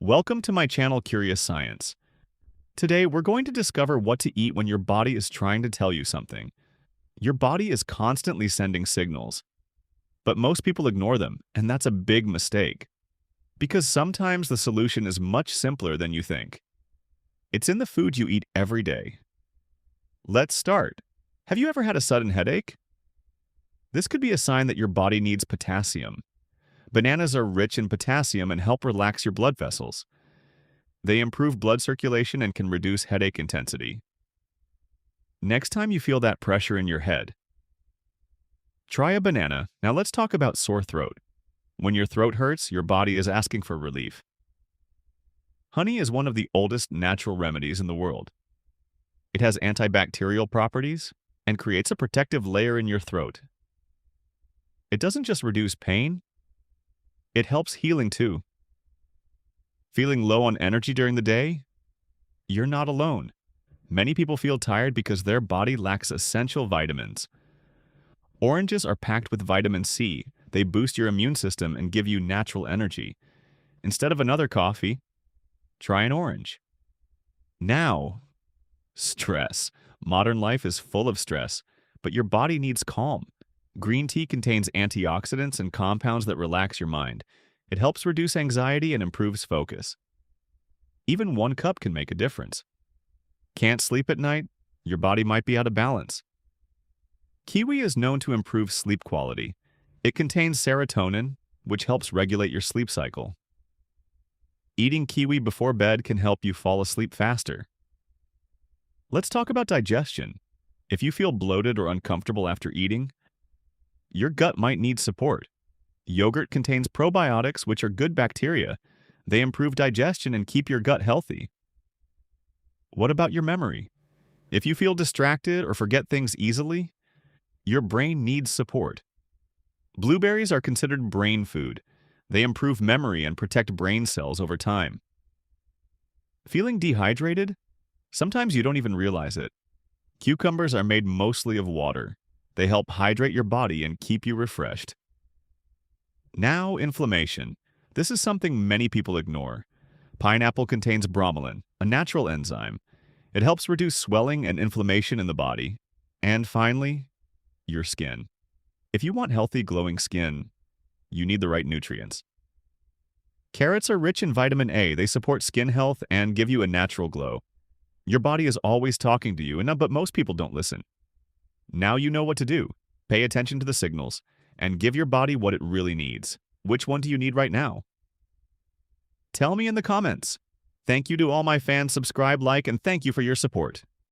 Welcome to my channel Curious Science. Today we're going to discover what to eat when your body is trying to tell you something. Your body is constantly sending signals, but most people ignore them, and that's a big mistake. Because sometimes the solution is much simpler than you think. It's in the food you eat every day. Let's start. Have you ever had a sudden headache? This could be a sign that your body needs potassium. Bananas are rich in potassium and help relax your blood vessels. They improve blood circulation and can reduce headache intensity. Next time you feel that pressure in your head, try a banana. Now let's talk about sore throat. When your throat hurts, your body is asking for relief. Honey is one of the oldest natural remedies in the world. It has antibacterial properties and creates a protective layer in your throat. It doesn't just reduce pain, it helps healing too. Feeling low on energy during the day? You're not alone. Many people feel tired because their body lacks essential vitamins. Oranges are packed with vitamin C. They boost your immune system and give you natural energy. Instead of another coffee, try an orange. Now, stress. Modern life is full of stress, but your body needs calm. Green tea contains antioxidants and compounds that relax your mind. It helps reduce anxiety and improves focus. Even 1 cup can make a difference. Can't sleep at night? Your body might be out of balance. Kiwi is known to improve sleep quality. It contains serotonin, which helps regulate your sleep cycle. Eating kiwi before bed can help you fall asleep faster. Let's talk about digestion. If you feel bloated or uncomfortable after eating, your gut might need support. Yogurt contains probiotics, which are good bacteria. They improve digestion and keep your gut healthy. What about your memory? If you feel distracted or forget things easily, your brain needs support. Blueberries are considered brain food. They improve memory and protect brain cells over time. Feeling dehydrated? Sometimes you don't even realize it. Cucumbers are made mostly of water. They help hydrate your body and keep you refreshed. Now, inflammation. This is something many people ignore. Pineapple contains bromelain, a natural enzyme. It helps reduce swelling and inflammation in the body. And finally, your skin. If you want healthy, glowing skin, you need the right nutrients. Carrots are rich in vitamin A. They support skin health and give you a natural glow. Your body is always talking to you, but most people don't listen. Now you know what to do. Pay attention to the signals and give your body what it really needs. Which one do you need right now? Tell me in the comments. Thank you to all my fans. Subscribe, like, and thank you for your support.